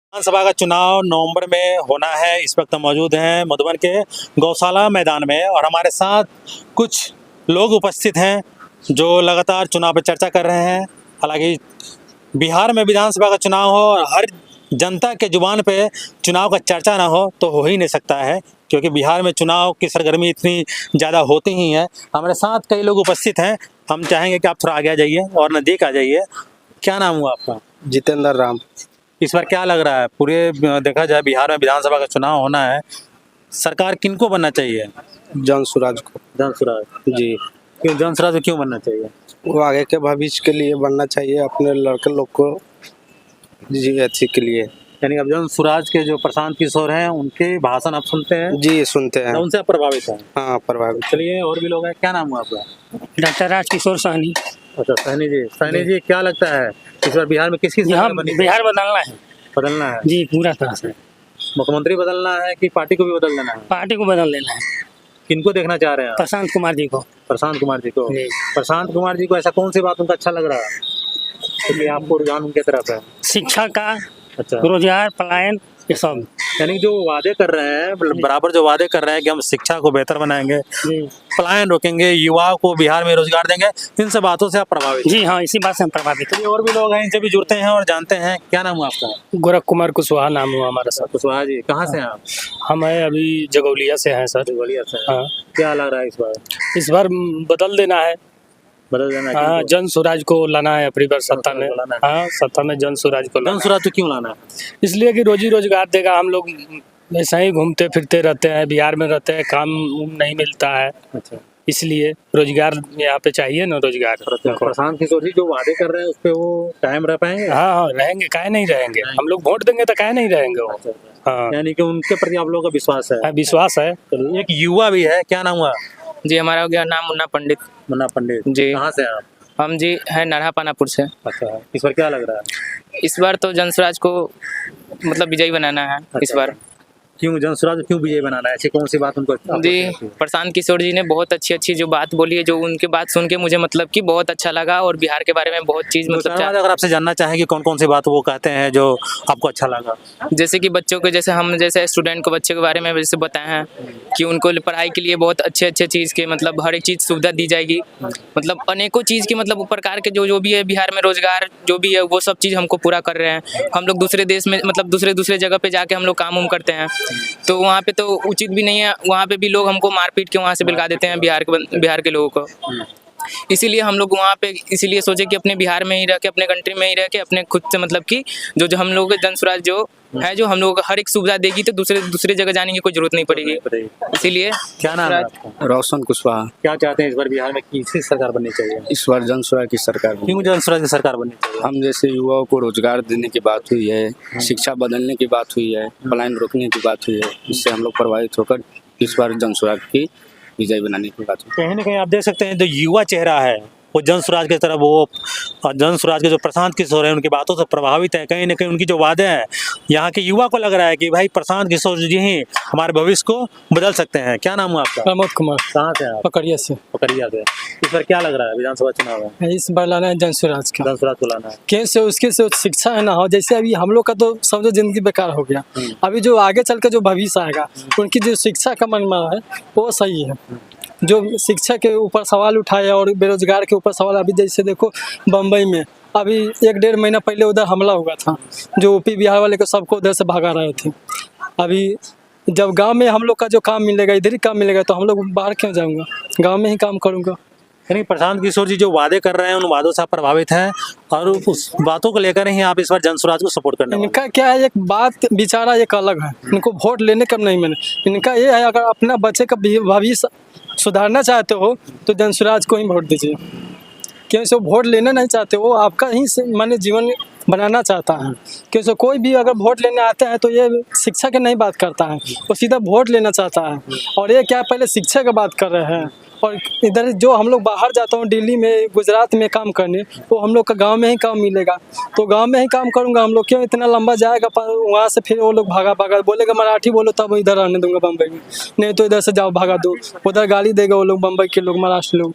विधानसभा का चुनाव नवंबर में होना है। इस वक्त हम मौजूद हैं मधुबन के गौशाला मैदान में और हमारे साथ कुछ लोग उपस्थित हैं जो लगातार चुनाव पर चर्चा कर रहे हैं। हालांकि बिहार में विधानसभा का चुनाव हो और हर जनता के जुबान पे चुनाव का चर्चा ना हो तो हो ही नहीं सकता है, क्योंकि बिहार में चुनाव की सरगर्मी इतनी ज़्यादा होती ही है। हमारे साथ कई लोग उपस्थित हैं। हम चाहेंगे कि आप थोड़ा आगे आ जाइए और नज़दीक आ जाइए। क्या नाम हुआ आपका? जितेंद्र राम। इस बार क्या लग रहा है, पूरे देखा जाए बिहार में विधानसभा का चुनाव होना है, सरकार किनको बनना चाहिए? जन स्वराज को। जन स्वराज जी, क्यों जन स्वराज को क्यों बनना चाहिए? वो आगे के भविष्य के लिए बनना चाहिए, अपने लड़के लोग को जी अच्छी के लिए। यानी अब जन स्वराज के जो प्रशांत किशोर हैं उनके भाषण आप सुनते हैं? जी सुनते हैं। तो उनसे आप प्रभावित हैं? हाँ प्रभावित। चलिए और भी लोग हैं। क्या नाम हुआ आपका? डॉक्टर राजकिशोर सहनी। अच्छा सहनी जी, सहनी जी क्या लगता है इस बार बिहार में किसकी यहाँ सरकार बनी? बिहार बदलना है बदलना है जी, पूरा तरह से। मुख्यमंत्री बदलना है कि पार्टी को भी बदल देना है? पार्टी को बदल देना है। किनको देखना चाह रहे हैं आप? प्रशांत कुमार जी को। प्रशांत कुमार जी को। जी। प्रशांत कुमार जी को ऐसा कौन सी बात उनका अच्छा लग रहा है क्योंकि आपको रुझान उनके तरफ है? शिक्षा का, अच्छा, रोजगार, पलायन, ये सब। यानी जो वादे कर रहे हैं, बराबर जो वादे कर रहे हैं कि हम शिक्षा को बेहतर बनाएंगे, पलायन रोकेंगे, युवाओं को बिहार में रोजगार देंगे, इन सब बातों से आप प्रभावित हैं? जी हाँ, इसी बात से हम प्रभावित हैं। चलिए और भी लोग हैं, इनसे भी जुड़ते हैं और जानते हैं। क्या नाम हुआ आपका? गोरख कुमार कुशवाहा नाम हुआ हमारा सर। कुशवाहा जी, कहाँ से हैं आप? हम है अभी जगौलिया से हैं सर। जगौलिया से। हाँ, क्या लग रहा है इस बार? इस बार बदल देना है। बदल देना है हाँ, किनको? जन स्वराज को लाना है अपनी बार सत्ता में। लाना है। हाँ, सत्ता में जन स्वराज को जन लाना स्वराज को क्यों लाना है? है। इसलिए कि रोजी रोजगार देगा। हम लोग ऐसा ही घूमते फिरते रहते हैं, बिहार में रहते हैं, काम नहीं मिलता है, अच्छा, इसलिए रोजगार यहाँ पे चाहिए ना, रोजगार। प्रशांत किशोर जी जो वादे कर रहे हैं उस पे वो कायम रह पाएंगे? हाँ हाँ, रहेंगे, काहे नहीं रहेंगे। हम लोग वोट देंगे तो काहे नहीं रहेंगे वो। हाँ, यानी कि उनके प्रति आप लोगों का विश्वास है? हाँ, विश्वास है। चलिए, एक युवा भी है। क्या नाम हुआ? जी, हमारा हो गया नाम मुन्ना पंडित। मुन्ना पंडित जी। कहाँ से हैं आप? हम जी हैं नरहा पानापुर से। अच्छा, इस बार क्या लग रहा है? इस बार तो जन स्वराज को मतलब विजयी बनाना है इस बार। क्यों जन स्वराज क्यों विजय बनाना है? ऐसी कौन सी बात उनको जी, प्रशांत किशोर जी ने बहुत अच्छी अच्छी जो बात बोली है, जो उनकी बात सुन के मुझे मतलब कि बहुत अच्छा लगा और बिहार के बारे में बहुत चीज़ मतलब अगर आपसे जानना चाहें कि कौन कौन सी बात वो कहते हैं जो आपको अच्छा लगा? जैसे कि बच्चों को, जैसे हम जैसे स्टूडेंट को बच्चे के बारे में जैसे बताए हैं कि उनको पढ़ाई के लिए बहुत अच्छे अच्छे चीज़ के मतलब हर एक चीज़ सुविधा दी जाएगी। मतलब अनेकों चीज़ के मतलब प्रकार के जो भी है बिहार में रोजगार जो भी है वो सब चीज़ हमको पूरा कर रहे हैं। हम लोग दूसरे देश में मतलब दूसरे जगह पे जाके हम लोग काम उम करते हैं, तो वहाँ पे तो उचित भी नहीं है। वहाँ पे भी लोग हमको मारपीट के वहाँ से बिलगा देते हैं बिहार के लोगों को। इसीलिए हम लोग वहाँ पे इसीलिए सोचे कि अपने बिहार में ही रह के, अपने कंट्री में ही रह के, अपने खुद से मतलब कि जो हम लोगों के जन स्वराज जो है, जो हम लोगों को हर एक सुविधा देगी, तो दूसरे जगह जाने की कोई जरूरत नहीं पड़ेगी। इसीलिए क्या नाम है आपका? रोशन कुशवाहा। क्या चाहते हैं इस बार बिहार में किसकी सरकार बननी चाहिए? इस बार जन स्वराज की सरकार बनी। क्यों जन स्वराज की सरकार बननी चाहिए? हम जैसे युवाओं को रोजगार देने की बात हुई है, शिक्षा बदलने की बात हुई है, पलायन रोकने की बात हुई है, इससे हम लोग प्रभावित होकर इस बार जन स्वराज की विजय बनाने की बात हुई। कहीं ना कहीं आप देख सकते हैं जो युवा चेहरा है वो जन स्वराज की तरफ, वो जन स्वराज के जो प्रशांत किशोर हैं उनकी बातों से प्रभावित है। कहीं ना कहीं उनकी जो वादे हैं, यहाँ के युवा को लग रहा है कि भाई प्रशांत किशोर जी ही हमारे भविष्य को बदल सकते हैं। क्या नाम हुआ आपका? प्रमोद कुमार। कहाँ से आप? पकड़िया से। पकड़िया से। इस बार क्या लग रहा है विधानसभा चुनाव में? इस बार लाना है जन स्वराज का। जन स्वराज को लाना है। कैसे उसके से शिक्षा है ना हो, जैसे अभी हम लोग का तो समझो जिंदगी बेकार हो गया। अभी जो आगे चल के जो भविष्य आएगा, उनकी जो शिक्षा का मनना है वो सही है। जो शिक्षा के ऊपर सवाल उठाया और बेरोजगार के ऊपर सवाल, अभी जैसे देखो बम्बई में अभी 1-1.5 महीना पहले उधर हमला हुआ था, जो यूपी बिहार वाले को सबको उधर से भगा रहे थे। अभी जब गांव में हम लोग का जो काम मिलेगा, इधर ही काम मिलेगा, तो हम लोग बाहर क्यों जाऊंगा, गांव में ही काम करूंगा। यानी प्रशांत किशोर जी जो वादे कर रहे हैं उन वादों से आप प्रभावित हैं और उस बातों को लेकर ही आप इस बार जन स्वराज को सपोर्ट करने वाले हैं। इनका क्या है, एक बात विचारा एक अलग है, इनको वोट लेने का नहीं मैंने। इनका ये है, अगर अपना बच्चे का भविष्य सुधारना चाहते हो तो जन स्वराज को ही वोट दीजिए। क्योंकि वो वोट लेना नहीं चाहते, वो आपका ही माने जीवन बनाना चाहता है। क्योंकि कोई भी अगर वोट लेने आता है तो ये शिक्षा की नहीं बात करता है, वो सीधा वोट लेना चाहता है। और ये क्या पहले शिक्षा की बात कर रहे हैं, और इधर जो हम लोग बाहर जाता हूँ दिल्ली में, गुजरात में काम करने, वो हम लोग का गांव में ही काम मिलेगा, तो गांव में ही काम करूँगा। हम लोग क्यों इतना लंबा जाएगा वहाँ से, फिर वो लोग भागा बोलेगा मराठी बोलो तब इधर आने दूंगा बम्बई में, नहीं तो इधर से जाओ भागा दो, उधर गाली देगा वो लोग बम्बई के लोग, महाराष्ट्र लोग।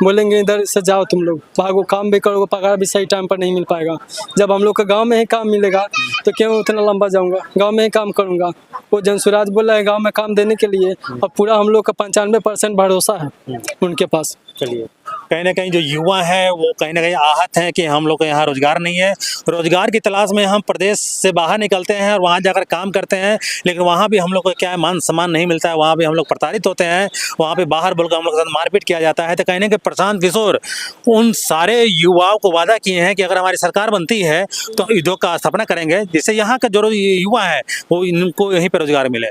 बोलेंगे इधर से जाओ तुम लोग, भागो, काम भी करोगे, पगार भी सही टाइम पर नहीं मिल पाएगा। जब हम लोग को गांव में ही काम मिलेगा तो क्यों उतना लंबा जाऊंगा, गांव में ही काम करूंगा। वो जनसुराज बोल रहा है गांव में काम देने के लिए, और पूरा हम लोग का 95% भरोसा है उनके पास। चलिए, कहीं ना कहीं जो युवा है वो कहीं ना कहीं आहत हैं कि हम लोग को यहाँ रोजगार नहीं है। रोजगार की तलाश में हम प्रदेश से बाहर निकलते हैं और वहाँ जाकर काम करते हैं, लेकिन वहाँ भी हम लोग को क्या है, मान सम्मान नहीं मिलता है, वहाँ भी हम लोग प्रताड़ित होते हैं, वहाँ पे बाहर बोलकर हम लोग के साथ मारपीट किया जाता है। तो कहीं ना कहीं प्रशांत किशोर उन सारे युवाओं को वादा किए हैं कि अगर हमारी सरकार बनती है तो उद्योग का स्थापना करेंगे, जिससे यहाँ का जो युवा है वो इनको यहीं पर रोजगार मिले।